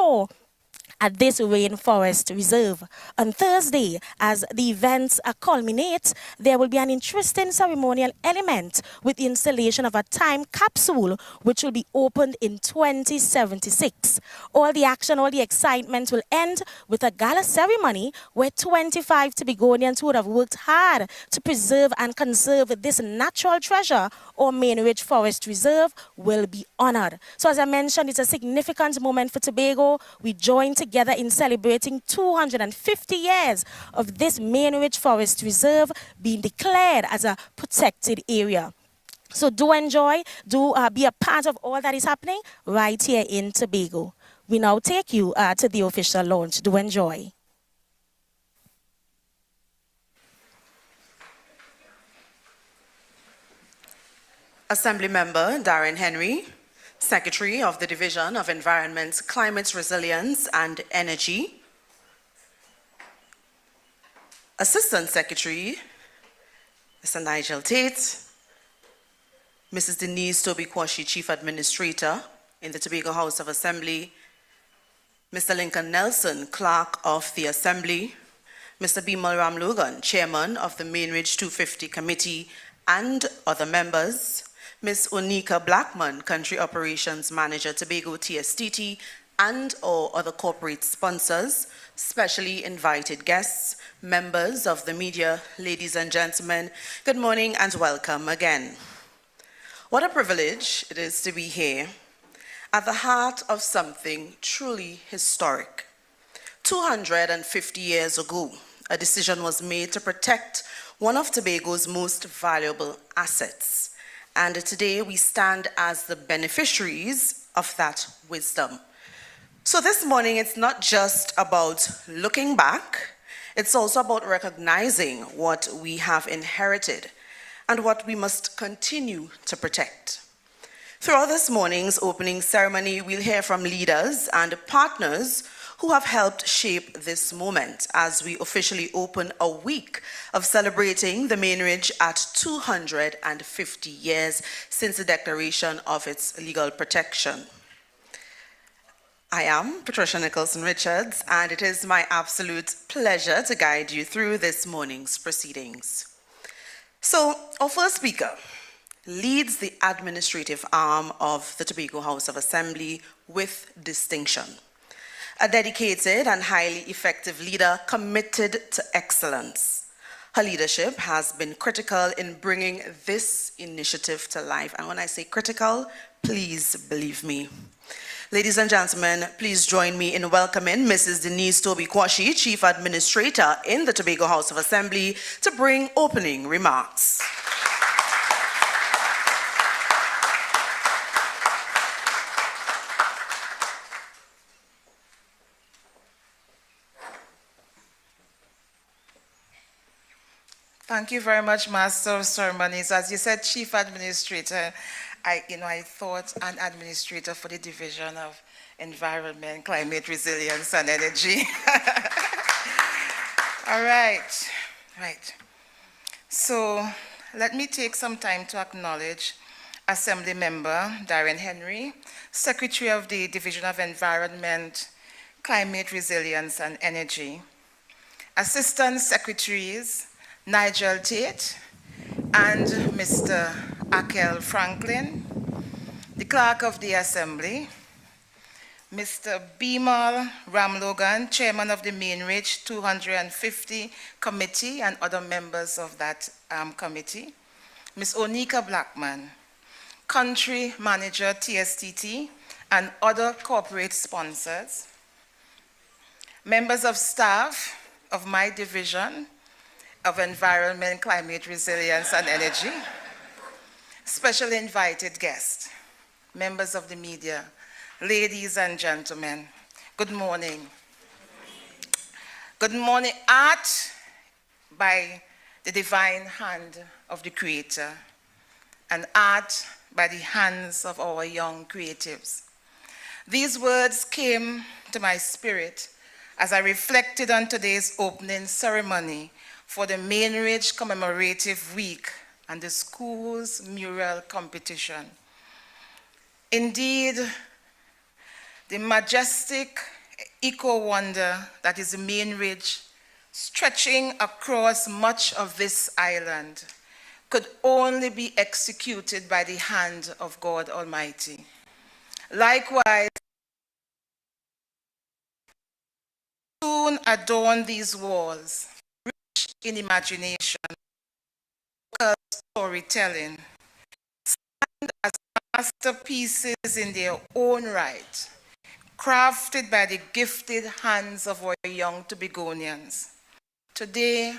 explore at this rainforest reserve. On Thursday, as the events culminate, there will be an interesting ceremonial element with the installation of a time capsule which will be opened in 2076. All the action, all the excitement will end with a gala ceremony where 25 Tobagonians who would have worked hard to preserve and conserve this natural treasure or Main Ridge Forest Reserve will be honored. So as I mentioned, it's a significant moment for Tobago. We join together in celebrating 250 years of this Main Ridge Forest Reserve being declared as a protected area. So do enjoy, be a part of all that is happening right here in Tobago. We now take you to the official launch. Do enjoy. Assembly Member Darren Henry, Secretary of the Division of Environment, Climate Resilience and Energy, Assistant Secretary, Mr. Nigel Tate, Mrs. Denise Toby-Quashie, Chief Administrator in the Tobago House of Assembly, Mr. Lincoln Nelson, Clerk of the Assembly, Mr. Bimal Ramlogan, Chairman of the Main Ridge 250 Committee, and other members, Ms. Onika Blackman, Country Operations Manager, Tobago TSTT, and all other corporate sponsors, specially invited guests, members of the media, ladies and gentlemen, good morning and welcome again. What a privilege it is to be here at the heart of something truly historic. 250 years ago, a decision was made to protect one of Tobago's most valuable assets. And today we stand as the beneficiaries of that wisdom. So this morning, it's not just about looking back, it's also about recognizing what we have inherited and what we must continue to protect. Throughout this morning's opening ceremony, we'll hear from leaders and partners who have helped shape this moment as we officially open a week of celebrating the Main Ridge at 250 years since the declaration of its legal protection. I am Patricia Nicholson-Richards, and it is my absolute pleasure to guide you through this morning's proceedings. So, our first speaker leads the administrative arm of the Tobago House of Assembly with distinction. A dedicated and highly effective leader committed to excellence. Her leadership has been critical in bringing this initiative to life. And when I say critical, please believe me. Ladies and gentlemen, please join me in welcoming Mrs. Denise Toby-Quashie, Chief Administrator in the Tobago House of Assembly, to bring opening remarks. Thank you very much, Master of Ceremonies. As you said, Chief Administrator, I thought an administrator for the Division of Environment, Climate Resilience and Energy. All right. So let me take some time to acknowledge Assembly Member Darren Henry, Secretary of the Division of Environment, Climate Resilience and Energy, Assistant Secretaries Nigel Tate and Mr. Akel Franklin, the Clerk of the Assembly, Mr. Bimal Ramlogan, Chairman of the Main Ridge 250 Committee and other members of that committee, Ms. Onika Blackman, Country Manager TSTT and other corporate sponsors, members of staff of my division of Environment, Climate Resilience and Energy, special invited guests, members of the media, ladies and gentlemen, good morning. Good morning. Art by the divine hand of the Creator, and art by the hands of our young creatives. These words came to my spirit as I reflected on today's opening ceremony for the Main Ridge Commemorative Week and the school's mural competition. Indeed, the majestic eco-wonder that is the main ridge, stretching across much of this island, could only be executed by the hand of God Almighty. Likewise, soon adorn these walls, rich in imagination, local storytelling, as masterpieces in their own right, crafted by the gifted hands of our young Tobagonians. Today,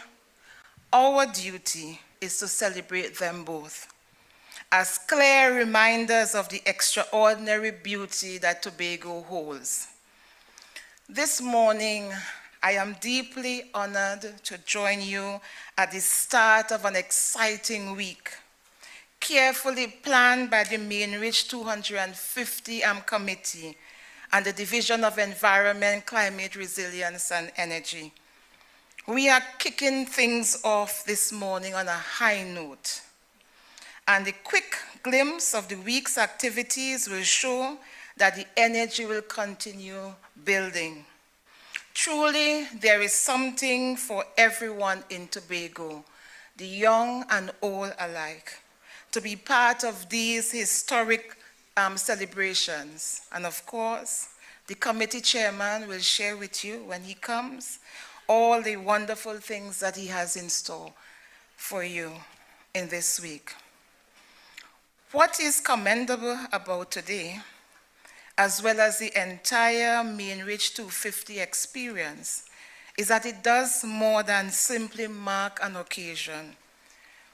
our duty is to celebrate them both as clear reminders of the extraordinary beauty that Tobago holds. This morning, I am deeply honored to join you at the start of an exciting week, carefully planned by the Mainridge 250 Committee and the Division of Environment, Climate Resilience and Energy. We are kicking things off this morning on a high note, and the quick glimpse of the week's activities will show that the energy will continue building. Truly, there is something for everyone in Tobago, the young and old alike, to be part of these historic celebrations. And of course, the committee chairman will share with you when he comes all the wonderful things that he has in store for you in this week. What is commendable about today, as well as the entire Mainridge 250 experience, is that it does more than simply mark an occasion.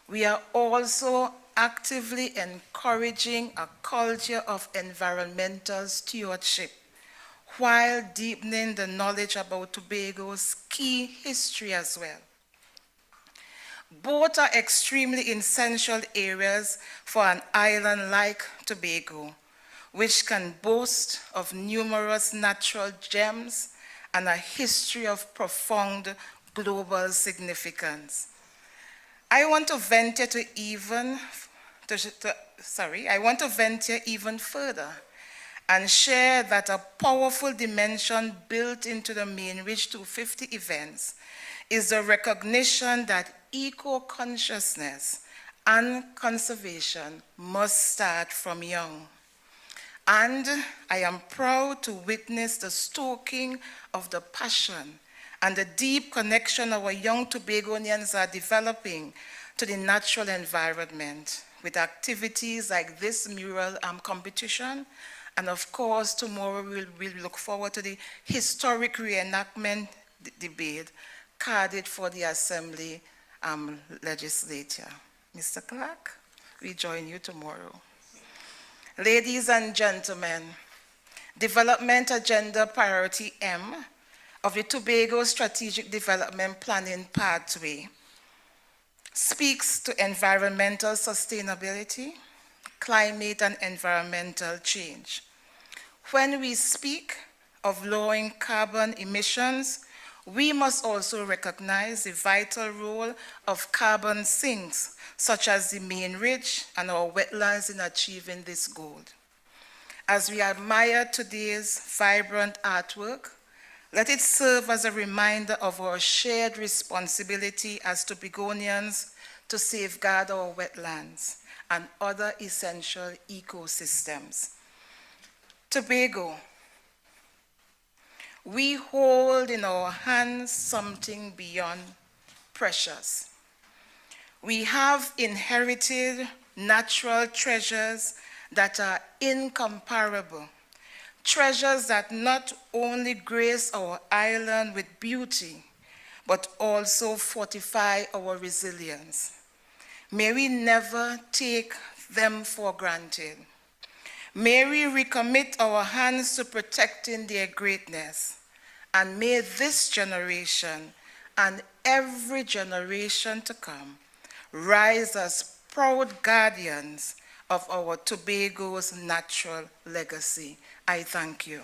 We are also actively encouraging a culture of environmental stewardship while deepening the knowledge about Tobago's key history as well. Both are extremely essential areas for an island like Tobago, which can boast of numerous natural gems and a history of profound global significance. I want to venture even further and share that a powerful dimension built into the Mainridge 250 events is the recognition that eco-consciousness and conservation must start from young. And I am proud to witness the stoking of the passion and the deep connection our young Tobagonians are developing to the natural environment with activities like this mural competition. And of course, tomorrow we'll look forward to the historic reenactment debate carded for the Assembly legislature. Mr. Clark, we join you tomorrow. Ladies and gentlemen, Development Agenda Priority M of the Tobago Strategic Development Planning Pathway speaks to environmental sustainability, climate and environmental change. When we speak of lowering carbon emissions, we must also recognize the vital role of carbon sinks, such as the Mainridge and our wetlands in achieving this goal. As we admire today's vibrant artwork, let it serve as a reminder of our shared responsibility as Tobagonians to safeguard our wetlands and other essential ecosystems. Tobago, we hold in our hands something beyond precious. We have inherited natural treasures that are incomparable, treasures that not only grace our island with beauty, but also fortify our resilience. May we never take them for granted. May we recommit our hands to protecting their greatness, and may this generation and every generation to come rise as proud guardians of our Tobago's natural legacy. I thank you.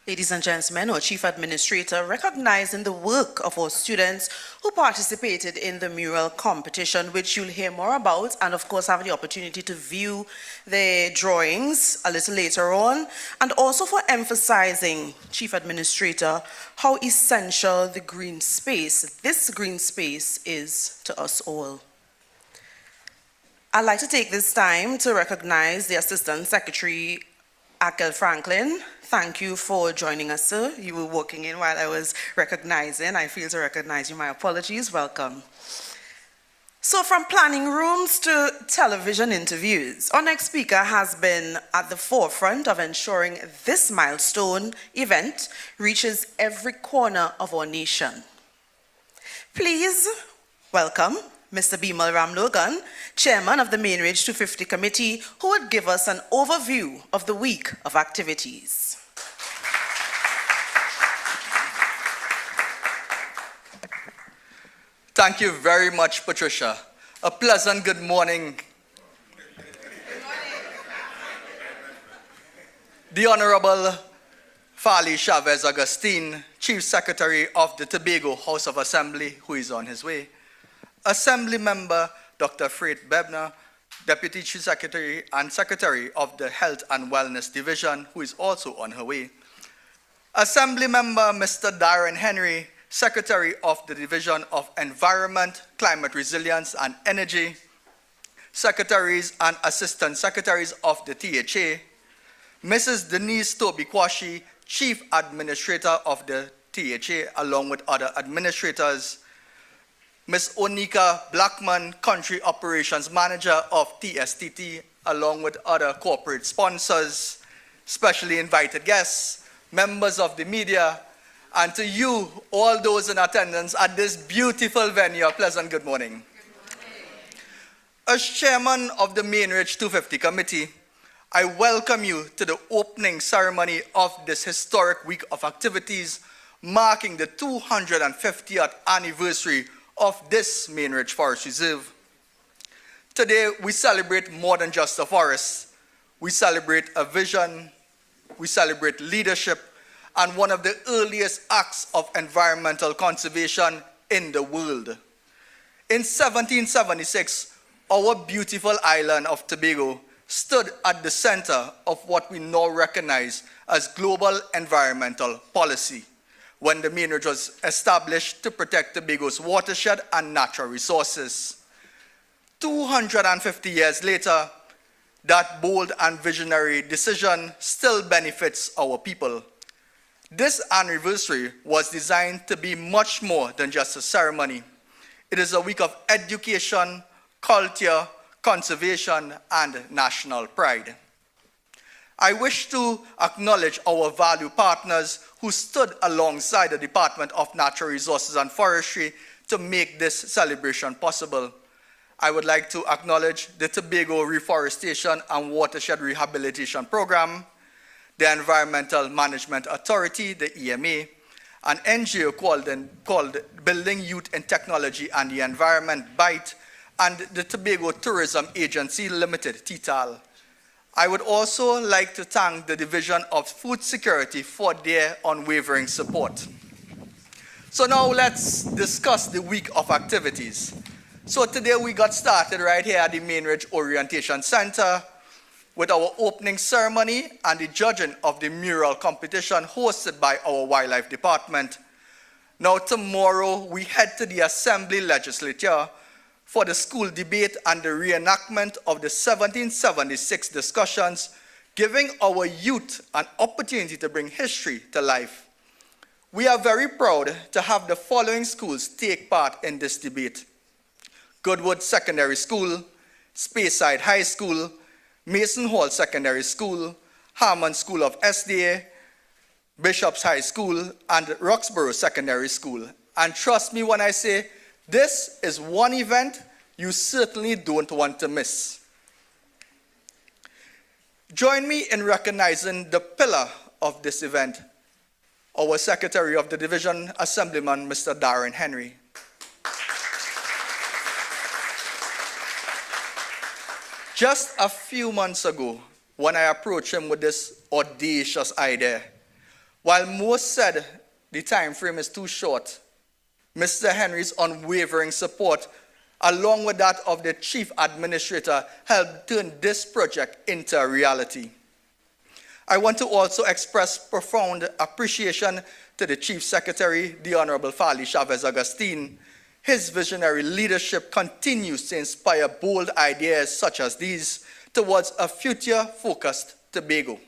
Ladies and gentlemen, our Chief Administrator, recognizing the work of our students who participated in the mural competition, which you'll hear more about, and of course have the opportunity to view the drawings a little later on, and also for emphasizing, Chief Administrator, how essential the green space, this green space, is to us all. I'd like to take this time to recognize the Assistant Secretary, Akel Franklin. Thank you for joining us, sir. You were walking in while I was recognizing. I failed to recognize you. My apologies. Welcome. So from planning rooms to television interviews, our next speaker has been at the forefront of ensuring this milestone event reaches every corner of our nation. Please welcome Mr. Bimal Ramlogan, Chairman of the Mainridge 250 Committee, who would give us an overview of the week of activities. Thank you very much, Patricia. A pleasant good morning. The Honorable Fali Chavez Agustin, Chief Secretary of the Tobago House of Assembly, who is on his way. Assembly Member Dr. Fred Bebner, Deputy Chief Secretary and Secretary of the Health and Wellness Division, who is also on her way. Assembly Member Mr. Darren Henry, Secretary of the Division of Environment, Climate Resilience and Energy, Secretaries and Assistant Secretaries of the THA, Mrs. Denise Toby-Kwashi, Chief Administrator of the THA, along with other administrators, Ms. Onika Blackman, Country Operations Manager of TSTT, along with other corporate sponsors, specially invited guests, members of the media, and to you, all those in attendance at this beautiful venue, a pleasant good morning. As Chairman of the Mainridge 250 Committee, I welcome you to the opening ceremony of this historic week of activities, marking the 250th anniversary of this Mainridge Forest Reserve. Today, we celebrate more than just a forest. We celebrate a vision, we celebrate leadership, and one of the earliest acts of environmental conservation in the world. In 1776, our beautiful island of Tobago stood at the center of what we now recognize as global environmental policy, when the Mainridge was established to protect Tobago's watershed and natural resources. 250 years later, that bold and visionary decision still benefits our people. This anniversary was designed to be much more than just a ceremony. It is a week of education, culture, conservation, and national pride. I wish to acknowledge our valued partners who stood alongside the Department of Natural Resources and Forestry to make this celebration possible. I would like to acknowledge the Tobago Reforestation and Watershed Rehabilitation Program, the Environmental Management Authority, the EMA, an NGO called Building Youth in Technology and the Environment, BITE, and the Tobago Tourism Agency Limited, TTAL. I would also like to thank the Division of Food Security for their unwavering support. So now let's discuss the week of activities. So today we got started right here at the Mainridge Orientation Center with our opening ceremony and the judging of the mural competition hosted by our Wildlife Department. Now tomorrow we head to the Assembly Legislature for the school debate and the reenactment of the 1776 discussions, giving our youth an opportunity to bring history to life. We are very proud to have the following schools take part in this debate: Goodwood Secondary School, Speyside High School, Mason Hall Secondary School, Harmon School of SDA, Bishop's High School, and Roxborough Secondary School. And trust me when I say, this is one event you certainly don't want to miss. Join me in recognizing the pillar of this event, our Secretary of the Division, Assemblyman Mr. Darren Henry. Just a few months ago, when I approached him with this audacious idea, while most said the time frame is too short, Mr. Henry's unwavering support, along with that of the Chief Administrator, helped turn this project into a reality. I want to also express profound appreciation to the Chief Secretary, the Honorable Fali Chavez Agustin. His visionary leadership continues to inspire bold ideas such as these towards a future-focused Tobago.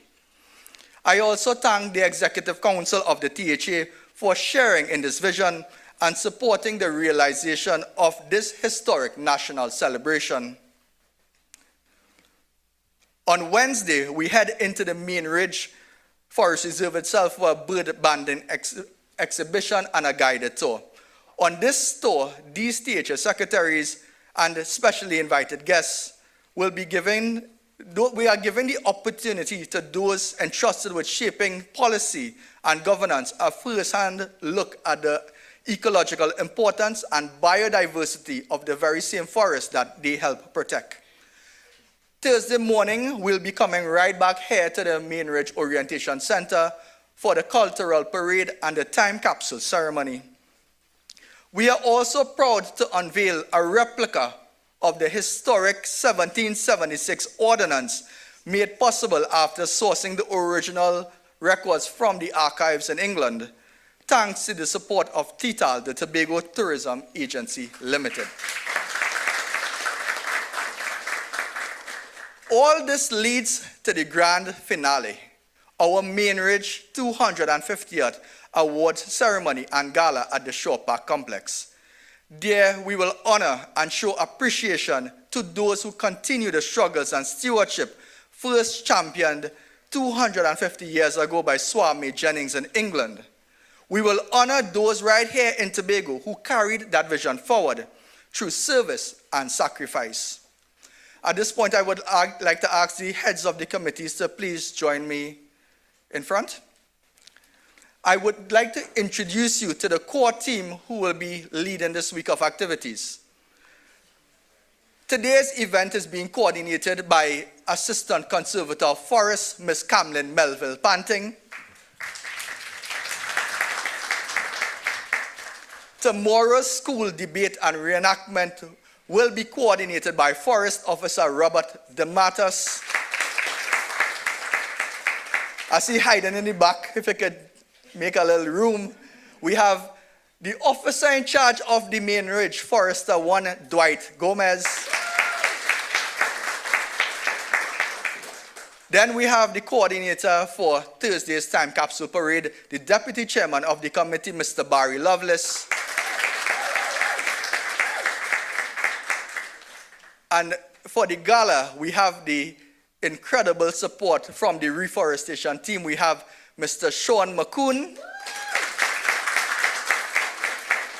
I also thank the Executive Council of the THA for sharing in this vision and supporting the realization of this historic national celebration. On Wednesday, we head into the main ridge forest reserve itself for a bird banding exhibition and a guided tour. On this tour, these THA secretaries and specially invited guests will be given the opportunity to those entrusted with shaping policy and governance a first-hand look at the ecological importance and biodiversity of the very same forest that they help protect. Thursday morning, we'll be coming right back here to the Main Ridge Orientation Center for the cultural parade and the time capsule ceremony. We are also proud to unveil a replica of the historic 1776 ordinance made possible after sourcing the original records from the archives in England, thanks to the support of TTAL, the Tobago Tourism Agency Limited. All this leads to the grand finale, our Main Ridge 250th Awards Ceremony and Gala at the Shore Park Complex. There, we will honor and show appreciation to those who continue the struggles and stewardship first championed 250 years ago by Swami Jennings in England. We will honor those right here in Tobago who carried that vision forward through service and sacrifice. At this point, I would like to ask the heads of the committees to please join me in front. I would like to introduce you to the core team who will be leading this week of activities. Today's event is being coordinated by Assistant Conservator of Forests, Ms. Camlin Melville Panting. Tomorrow's school debate and reenactment will be coordinated by Forest Officer Robert DeMatas. I see hiding in the back, if you could make a little room. We have the officer in charge of the Main Ridge, Forester 1, Dwight Gomez. Then we have the coordinator for Thursday's Time Capsule Parade, the Deputy Chairman of the committee, Mr. Barry Lovelace. And for the gala, we have the incredible support from the reforestation team. We have Mr. Sean McCoon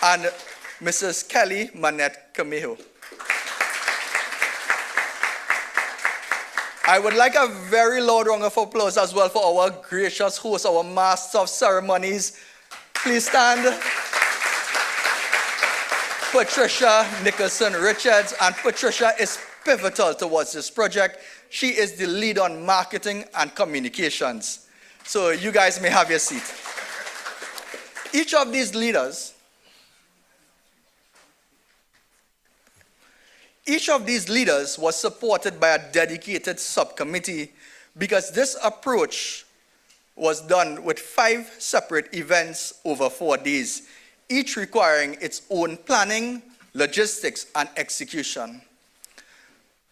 and Mrs. Kelly Manette Camejo. I would like a very loud round of applause as well for our gracious host, our master of ceremonies. Please stand. Patricia Nicholson Richards, and Patricia is pivotal towards this project. She is the lead on marketing and communications. So you guys may have your seat. Each of these leaders was supported by a dedicated subcommittee because this approach was done with 5 separate events over 4 days, each requiring its own planning, logistics, and execution.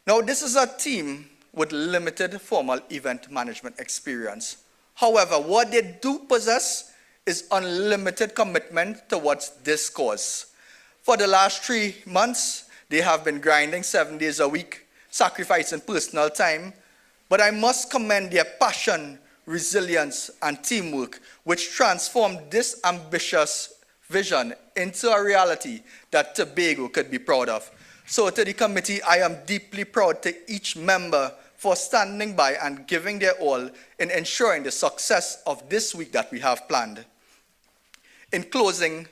Now, this is a team with limited formal event management experience. However, what they do possess is unlimited commitment towards this cause. For the last 3 months, they have been grinding 7 days a week, sacrificing personal time, but I must commend their passion, resilience, and teamwork, which transformed this ambitious vision into a reality that Tobago could be proud of. So to the committee, I am deeply proud to each member for standing by and giving their all in ensuring the success of this week that we have planned. In closing,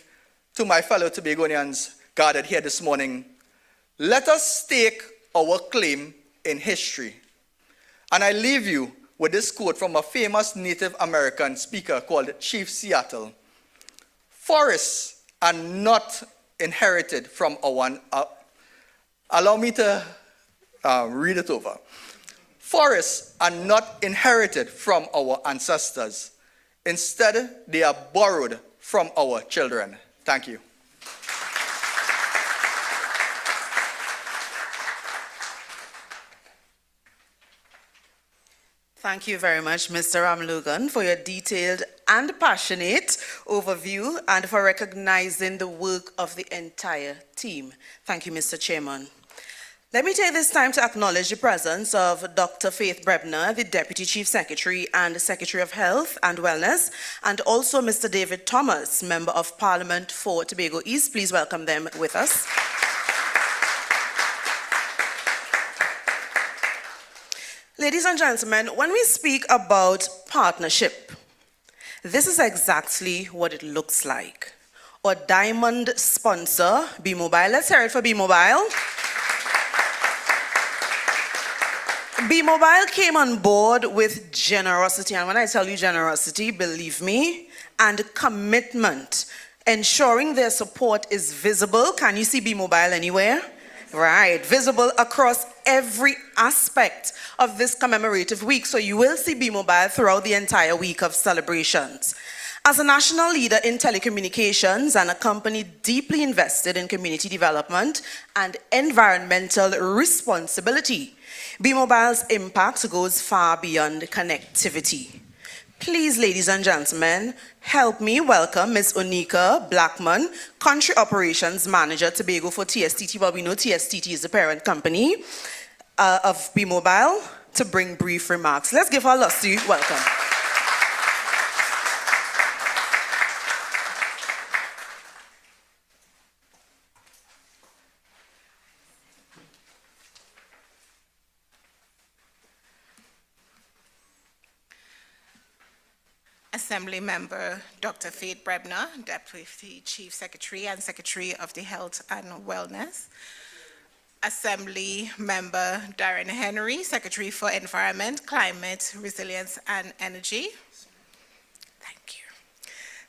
to my fellow Tobagonians gathered here this morning, let us stake our claim in history. And I leave you with this quote from a famous Native American speaker called Chief Seattle. Forests are not inherited from our, allow me to read it over. Forests are not inherited from our ancestors. Instead, they are borrowed from our children. Thank you. Thank you very much, Mr. Ramlogan, for your detailed and passionate overview and for recognizing the work of the entire team. Thank you, Mr. Chairman. Let me take this time to acknowledge the presence of Dr. Faith Brebner, the Deputy Chief Secretary and Secretary of Health and Wellness, and also Mr. David Thomas, Member of Parliament for Tobago East. Please welcome them with us. Ladies and gentlemen, when we speak about partnership, this is exactly what it looks like. Our diamond sponsor, B-Mobile. Let's hear it for B-Mobile. B-Mobile came on board with generosity, and when I tell you generosity, believe me, and commitment, ensuring their support is visible. Can you see B-Mobile anywhere? Right, visible across every aspect of this commemorative week. So you will see B-Mobile throughout the entire week of celebrations. As a national leader in telecommunications and a company deeply invested in community development and environmental responsibility, B-Mobile's impact goes far beyond connectivity. Please, ladies and gentlemen, help me welcome Ms. Onika Blackman, Country Operations Manager, Tobago for TSTT. Well, we know TSTT is the parent company of B-Mobile, to bring brief remarks. Let's give her a lusty welcome. Assembly Member Dr. Faith Brebner, Deputy Chief Secretary and Secretary of the Health and Wellness. Assembly Member Darren Henry, Secretary for Environment, Climate, Resilience and Energy. Thank you.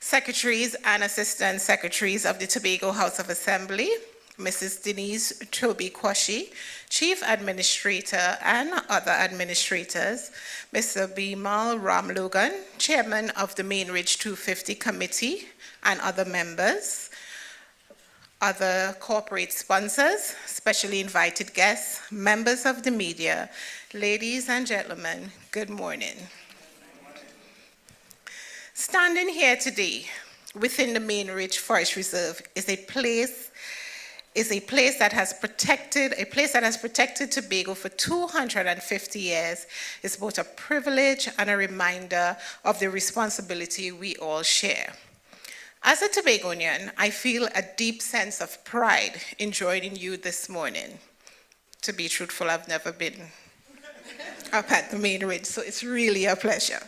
Secretaries and Assistant Secretaries of the Tobago House of Assembly, Mrs. Denise Toby-Quashie, Chief Administrator and other administrators, Mr. Bimal Ramlogan, Chairman of the Mainridge 250 Committee and other members, other corporate sponsors, specially invited guests, members of the media, ladies and gentlemen, good morning. Standing here today within the Mainridge Forest Reserve is a place that has protected Tobago for 250 years. It's both a privilege and a reminder of the responsibility we all share. As a Tobagonian, I feel a deep sense of pride in joining you this morning. To be truthful, I've never been up at the Mainridge, so it's really a pleasure.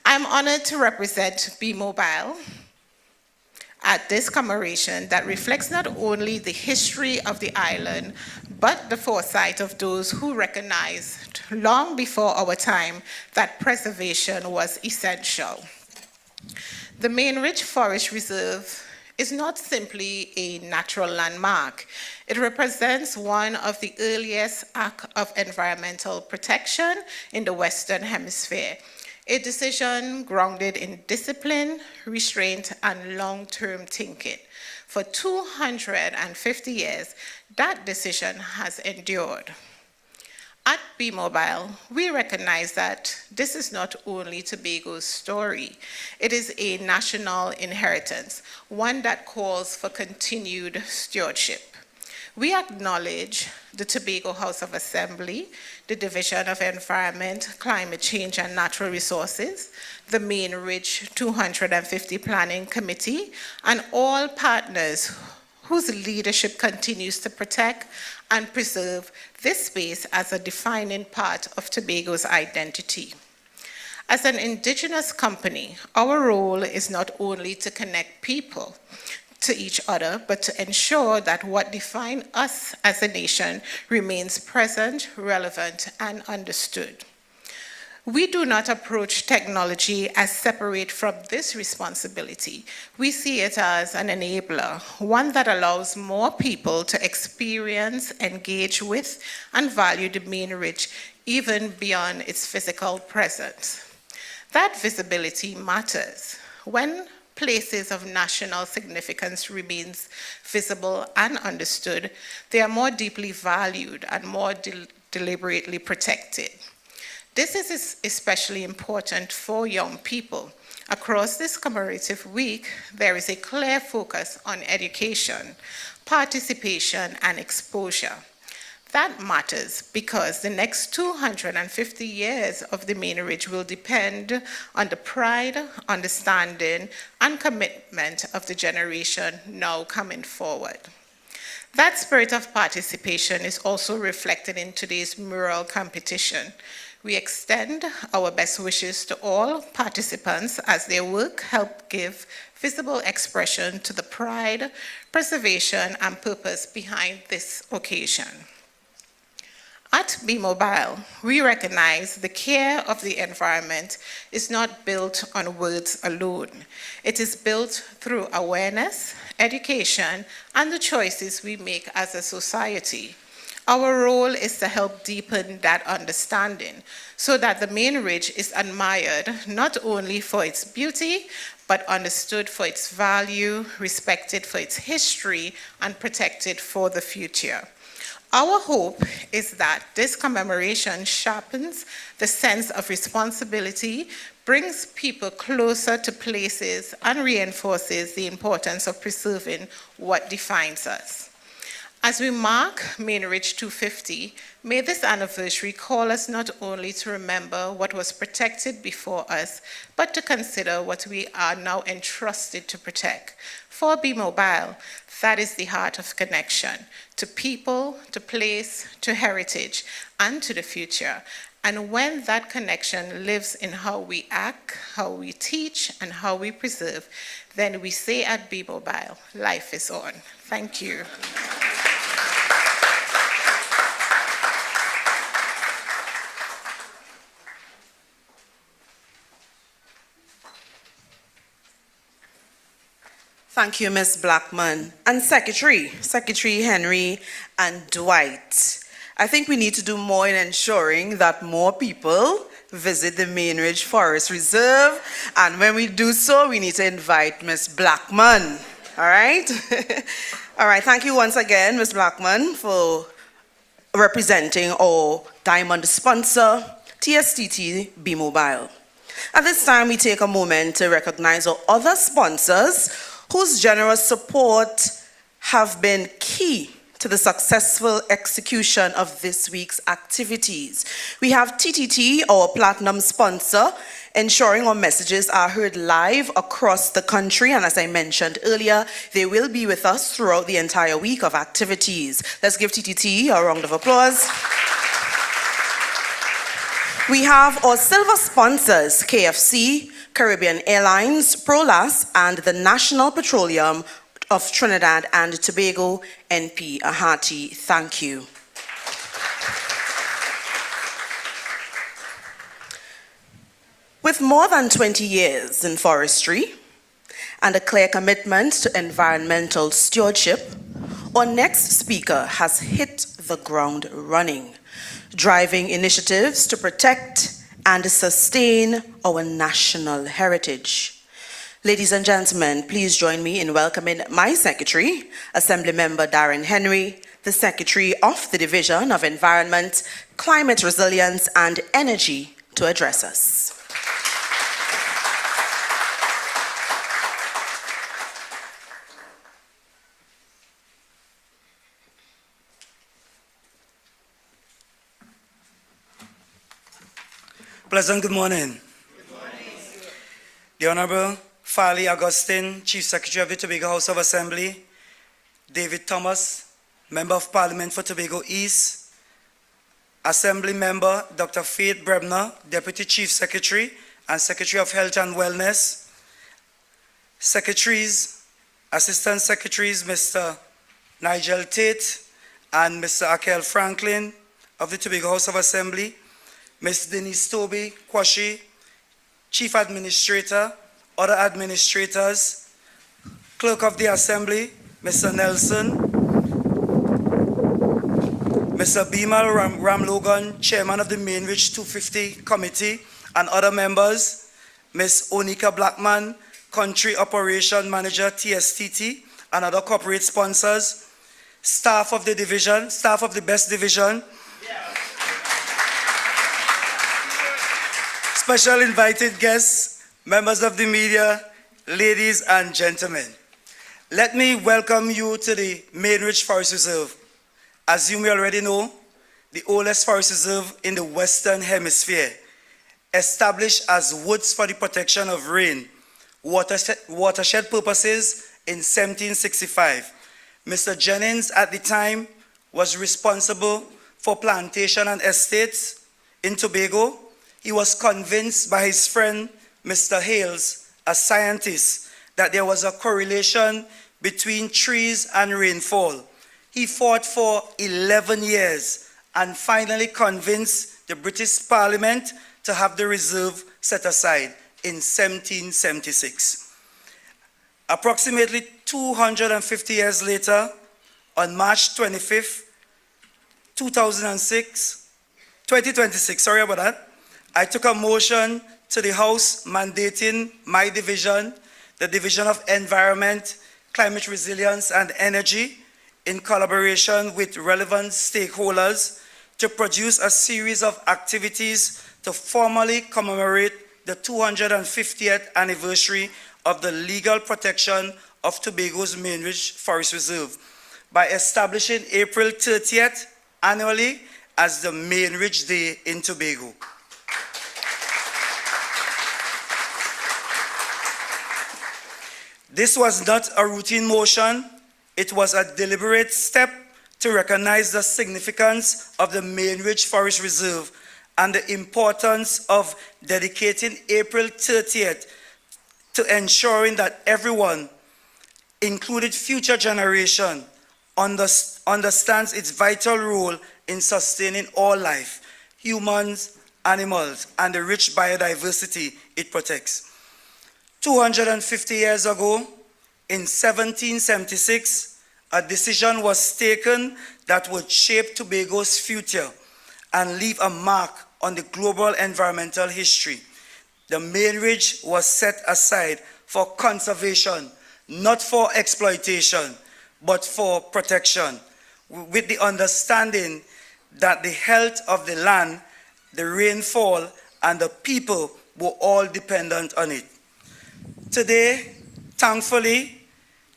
I'm honored to represent B-Mobile at this commemoration that reflects not only the history of the island, but the foresight of those who recognized long before our time that preservation was essential. The Mainridge Forest Reserve is not simply a natural landmark. It represents one of the earliest acts of environmental protection in the Western Hemisphere. A decision grounded in discipline, restraint, and long-term thinking. For 250 years, that decision has endured. At B-Mobile, we recognize that this is not only Tobago's story, it is a national inheritance, one that calls for continued stewardship. We acknowledge the Tobago House of Assembly, the Division of Environment, Climate Change and Natural Resources, the Mainridge 250 Planning Committee, and all partners whose leadership continues to protect and preserve this space as a defining part of Tobago's identity. As an Indigenous company, our role is not only to connect people to each other, but to ensure that what defines us as a nation remains present, relevant, and understood. We do not approach technology as separate from this responsibility. We see it as an enabler, one that allows more people to experience, engage with, and value the main ridge even beyond its physical presence. That visibility matters. When places of national significance remains visible and understood, they are more deeply valued and more deliberately protected. This is especially important for young people. Across this commemorative week, there is a clear focus on education, participation, and exposure. That matters because the next 250 years of the main ridge will depend on the pride, understanding, and commitment of the generation now coming forward. That spirit of participation is also reflected in today's mural competition. We extend our best wishes to all participants as their work help give visible expression to the pride, preservation, and purpose behind this occasion. At Be Mobile, we recognize the care of the environment is not built on words alone. It is built through awareness, education, and the choices we make as a society. Our role is to help deepen that understanding so that the main ridge is admired not only for its beauty, but understood for its value, respected for its history, and protected for the future. Our hope is that this commemoration sharpens the sense of responsibility, brings people closer to places, and reinforces the importance of preserving what defines us. As we mark Main Ridge 250, may this anniversary call us not only to remember what was protected before us, but to consider what we are now entrusted to protect. For Be Mobile, that is the heart of connection to people, to place, to heritage, and to the future. And when that connection lives in how we act, how we teach, and how we preserve, then we say at Be Mobile, life is on. Thank you. Thank you, Ms. Blackman. And Secretary Henry and Dwight. I think we need to do more in ensuring that more people visit the Main Ridge Forest Reserve. And when we do so, we need to invite Ms. Blackman. All right? All right, thank you once again, Ms. Blackman, for representing our diamond sponsor, TSTT Be Mobile. At this time, we take a moment to recognize our other sponsors whose generous support have been key to the successful execution of this week's activities. We have TTT, our platinum sponsor, ensuring our messages are heard live across the country. And as I mentioned earlier, they will be with us throughout the entire week of activities. Let's give TTT a round of applause. We have our silver sponsors, KFC, Caribbean Airlines, Prolas, and the National Petroleum of Trinidad and Tobago, NP. A hearty thank you. With more than 20 years in forestry and a clear commitment to environmental stewardship, our next speaker has hit the ground running, driving initiatives to protect and sustain our national heritage. Ladies and gentlemen, please join me in welcoming my secretary, Assemblymember Darren Henry, the Secretary of the Division of Environment, Climate Resilience and Energy, to address us. Pleasant good morning. Good morning. The Honorable Farley Augustine, Chief Secretary of the Tobago House of Assembly, David Thomas, Member of Parliament for Tobago East, Assembly Member Dr. Faith Brebner, Deputy Chief Secretary and Secretary of Health and Wellness, Secretaries, Assistant Secretaries, Mr. Nigel Tate and Mr. Akel Franklin of the Tobago House of Assembly, Ms. Denise Toby Kwashi, Chief Administrator, other administrators, Clerk of the Assembly, Mr. Nelson, Mr. Bimal Ramlogan, Chairman of the Mainridge 250 Committee, and other members, Ms. Onika Blackman, Country Operation Manager, TSTT, and other corporate sponsors, staff of the division, staff of the best division, special invited guests, members of the media, ladies and gentlemen. Let me welcome you to the Mainridge Forest Reserve. As you may already know, the oldest forest reserve in the Western Hemisphere, established as woods for the protection of rain, watershed purposes in 1765. Mr. Jennings at the time was responsible for plantation and estates in Tobago. He was convinced by his friend, Mr. Hales, a scientist, that there was a correlation between trees and rainfall. He fought for 11 years and finally convinced the British Parliament to have the reserve set aside in 1776. Approximately 250 years later, on March 25th, 2026, sorry about that, I took a motion to the House mandating my division, the Division of Environment, Climate Resilience and Energy, in collaboration with relevant stakeholders, to produce a series of activities to formally commemorate the 250th anniversary of the legal protection of Tobago's Mainridge Forest Reserve by establishing April 30th annually as the Mainridge Day in Tobago. This was not a routine motion. It was a deliberate step to recognize the significance of the Mainridge Forest Reserve and the importance of dedicating April 30th to ensuring that everyone, including future generation, understands its vital role in sustaining all life, humans, animals, and the rich biodiversity it protects. 250 years ago, in 1776, a decision was taken that would shape Tobago's future and leave a mark on the global environmental history. The Mainridge was set aside for conservation, not for exploitation, but for protection, with the understanding that the health of the land, the rainfall, and the people were all dependent on it. Today, thankfully,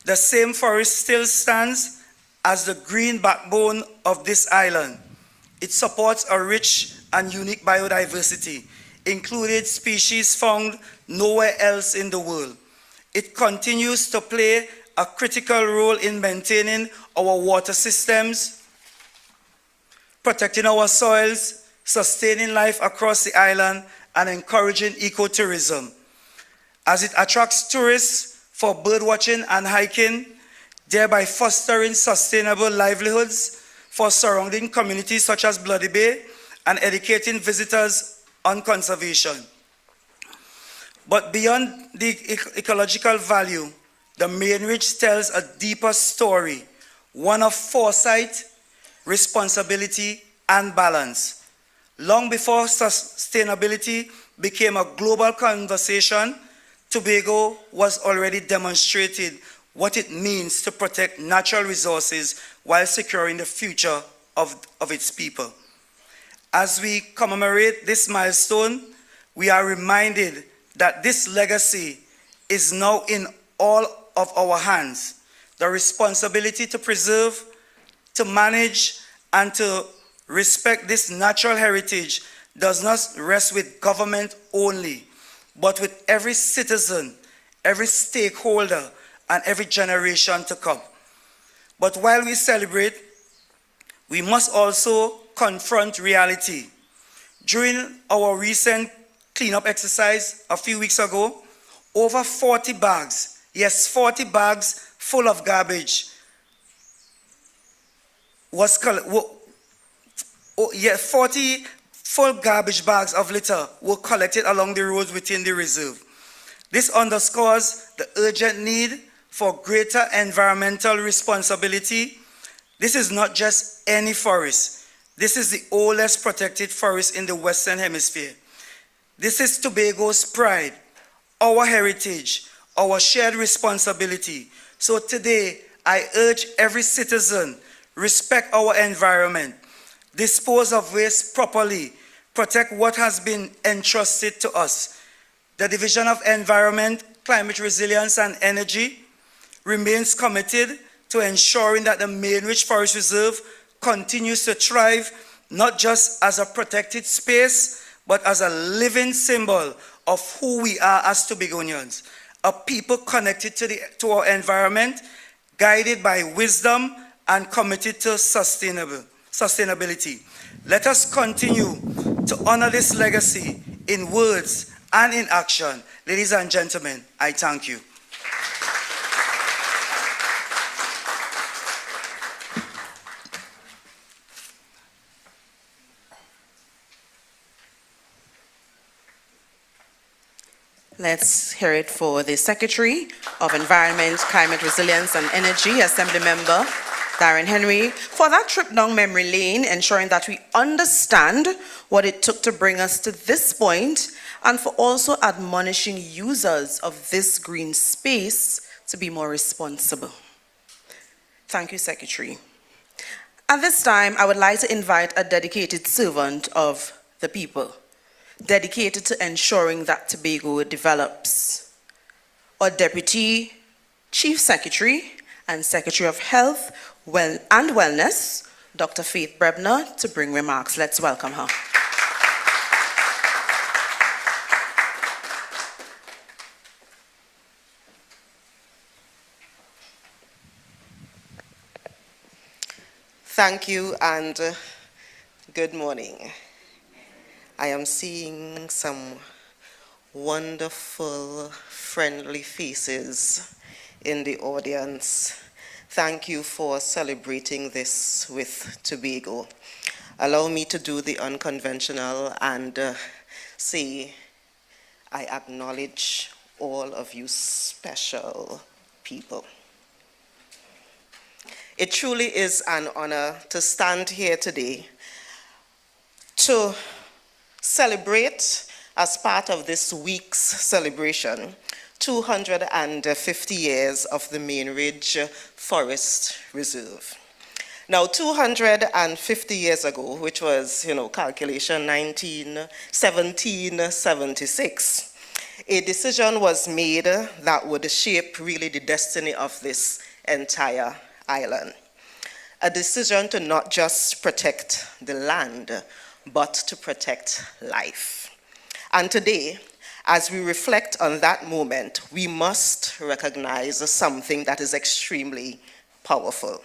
the same forest still stands as the green backbone of this island. It supports a rich and unique biodiversity, including species found nowhere else in the world. It continues to play a critical role in maintaining our water systems, protecting our soils, sustaining life across the island, and encouraging ecotourism, as it attracts tourists for birdwatching and hiking, thereby fostering sustainable livelihoods for surrounding communities such as Bloody Bay and educating visitors on conservation. But beyond the ecological value, the Mainridge tells a deeper story, one of foresight, responsibility, and balance. Long before sustainability became a global conversation, Tobago was already demonstrated what it means to protect natural resources while securing the future of its people. As we commemorate this milestone, we are reminded that this legacy is now in all of our hands. The responsibility to preserve, to manage, and to respect this natural heritage does not rest with government only, but with every citizen, every stakeholder, and every generation to come. But while we celebrate, we must also confront reality. During our recent cleanup exercise a few weeks ago, over 40 bags, yes, 40 bags full of garbage was 40 full garbage bags of litter were collected along the roads within the reserve. This underscores the urgent need for greater environmental responsibility. This is not just any forest. This is the oldest protected forest in the Western Hemisphere. This is Tobago's pride, our heritage, our shared responsibility. So today, I urge every citizen, respect our environment, dispose of waste properly, protect what has been entrusted to us. The Division of Environment, Climate Resilience and Energy remains committed to ensuring that the Mainridge Forest Reserve continues to thrive, not just as a protected space, but as a living symbol of who we are as Tobagonians, a people connected to our environment, guided by wisdom and committed to sustainability. Let us continue to honor this legacy in words and in action. Ladies and gentlemen, I thank you. Let's hear it for the Secretary of Environment, Climate Resilience and Energy, Assembly Member Darren Henry, for that trip down memory lane, ensuring that we understand what it took to bring us to this point, and for also admonishing users of this green space to be more responsible. Thank you, Secretary. At this time, I would like to invite a dedicated servant of the people, dedicated to ensuring that Tobago develops. Our Deputy Chief Secretary and Secretary of Health and Wellness, Dr. Faith Brebner, to bring remarks. Let's welcome her. Thank you and good morning. I am seeing some wonderful, friendly faces in the audience. Thank you for celebrating this with Tobago. Allow me to do the unconventional and say I acknowledge all of you special people. It truly is an honor to stand here today to celebrate, as part of this week's celebration, 250 years of the Mainridge Forest Reserve. Now, 250 years ago, which was, calculation 1776, a decision was made that would shape really the destiny of this entire island. A decision to not just protect the land, but to protect life. And today, as we reflect on that moment, we must recognize something that is extremely powerful.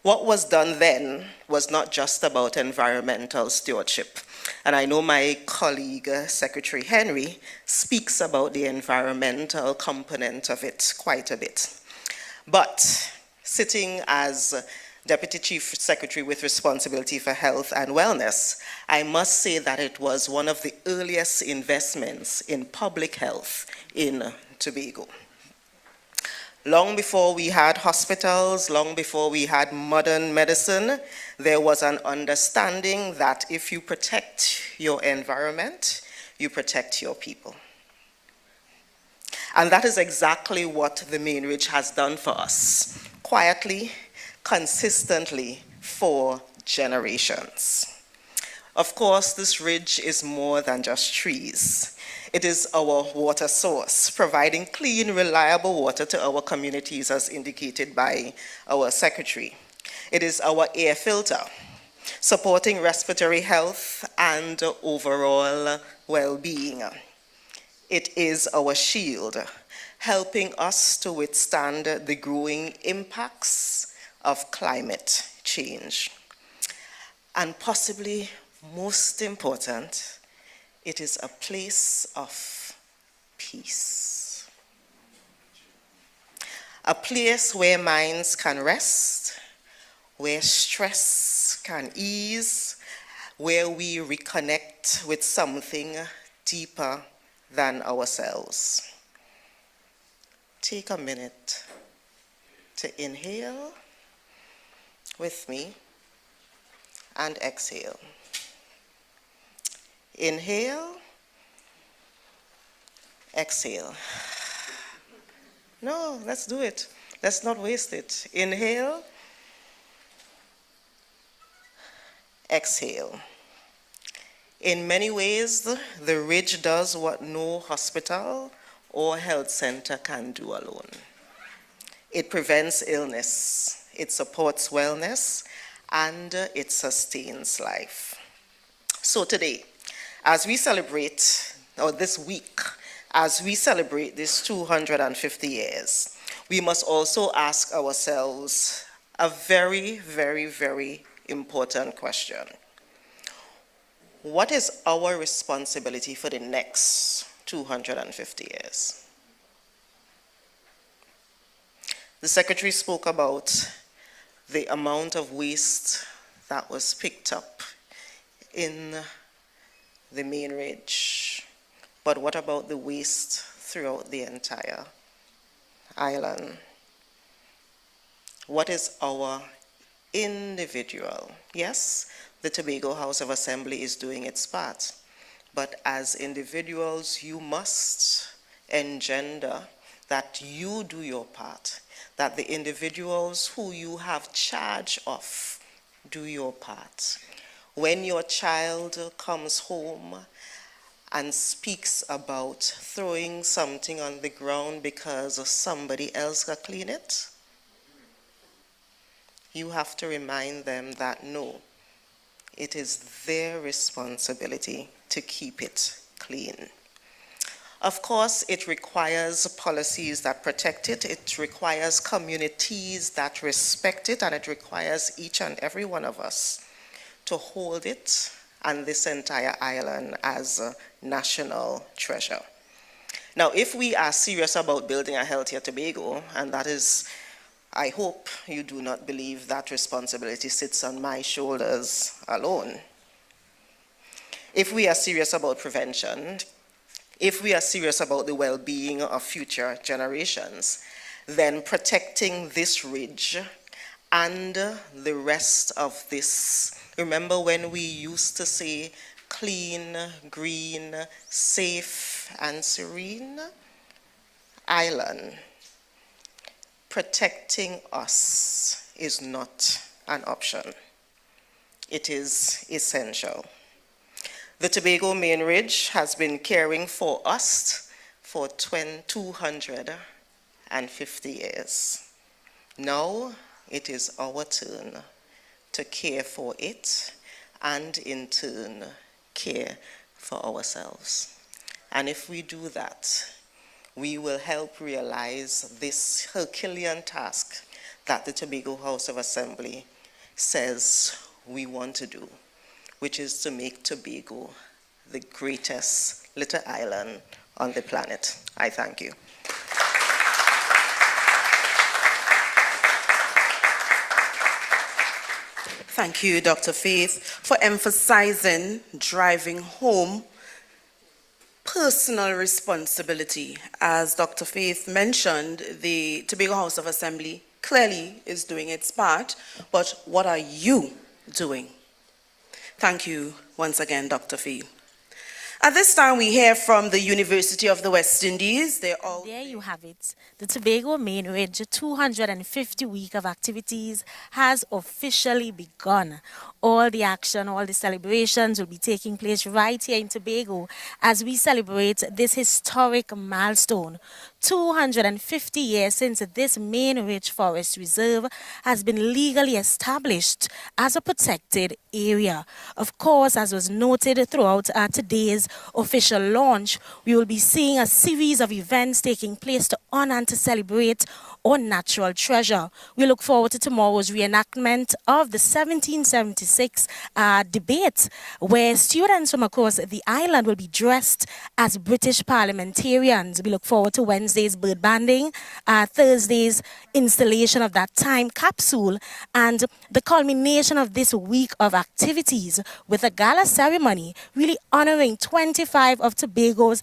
What was done then was not just about environmental stewardship. And I know my colleague, Secretary Henry, speaks about the environmental component of it quite a bit. But sitting as Deputy Chief Secretary with responsibility for health and wellness, I must say that it was one of the earliest investments in public health in Tobago. Long before we had hospitals, long before we had modern medicine, there was an understanding that if you protect your environment, you protect your people. And that is exactly what the Mainridge has done for us, quietly, consistently, for generations. Of course, this ridge is more than just trees. It is our water source, providing clean, reliable water to our communities, as indicated by our secretary. It is our air filter, supporting respiratory health and overall well-being. It is our shield, helping us to withstand the growing impacts of climate change. And possibly most important, it is a place of peace. A place where minds can rest, where stress can ease, where we reconnect with something deeper than ourselves. Take a minute to inhale with me and exhale. Inhale, exhale. No, let's do it. Let's not waste it. Inhale, exhale. In many ways, the ridge does what no hospital or health center can do alone. It prevents illness, it supports wellness, and it sustains life. So today, as we celebrate, or this week, as we celebrate this 250 years, we must also ask ourselves a very, very, very important question. What is our responsibility for the next 250 years? The Secretary spoke about the amount of waste that was picked up in the main ridge. But what about the waste throughout the entire island? What is our individual? Yes, the Tobago House of Assembly is doing its part, but as individuals, you must engender that you do your part, that the individuals who you have charge of do your part. When your child comes home and speaks about throwing something on the ground because somebody else got clean it, you have to remind them that no, it is their responsibility to keep it clean. Of course, it requires policies that protect it, it requires communities that respect it, and it requires each and every one of us to hold it and this entire island as a national treasure. Now, if we are serious about building a healthier Tobago, and that is, I hope you do not believe that responsibility sits on my shoulders alone. If we are serious about prevention, if we are serious about the well-being of future generations, then protecting this ridge and the rest of this. Remember when we used to say clean, green, safe, and serene island? Protecting us is not an option. It is essential. The Tobago Main Ridge has been caring for us for 250 years. Now it is our turn to care for it and in turn care for ourselves. And if we do that, we will help realize this Herculean task that the Tobago House of Assembly says we want to do, which is to make Tobago the greatest little island on the planet. I thank you. Thank you, Dr. Faith, for emphasizing driving home personal responsibility. As Dr. Faith mentioned, the Tobago House of Assembly clearly is doing its part, but what are you doing? Thank you once again, Dr. Faith. At this time, we hear from the University of the West Indies. There you have it. The Tobago Main Ridge 250 week of activities has officially begun. All the action, all the celebrations will be taking place right here in Tobago as we celebrate this historic milestone. 250 years since this Main Ridge Forest Reserve has been legally established as a protected area. Of course, as was noted throughout today's official launch, we will be seeing a series of events taking place to honor and to celebrate our natural treasure. We look forward to tomorrow's reenactment of the 1776 debate, where students from across the island will be dressed as British parliamentarians. We look forward to Wednesday's bird banding, Thursday's installation of that time capsule, and the culmination of this week of activities with a gala ceremony really honoring 25 of Tobago's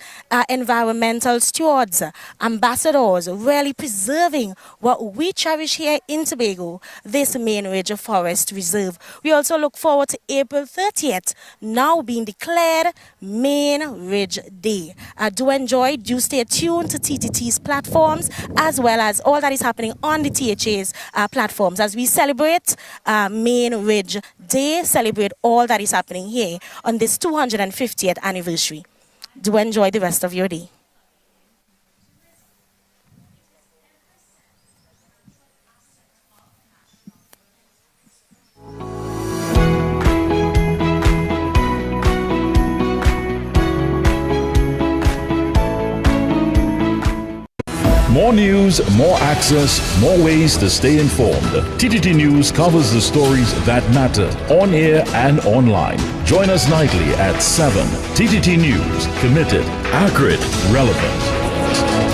environmental stewards, ambassadors, really preserving what we cherish here in Tobago, this Main Ridge Forest Reserve. We also look forward to April 30th, now being declared Main Ridge Day. Do enjoy, do stay tuned to TTT's platforms, as well as all that is happening on the THA's platforms as we celebrate Main Ridge Day, celebrate all that is happening here on this 250th anniversary. Do enjoy the rest of your day. More news, more access, more ways to stay informed. TTT News covers the stories that matter on air and online. Join us nightly at 7. TTT News, committed, accurate, relevant.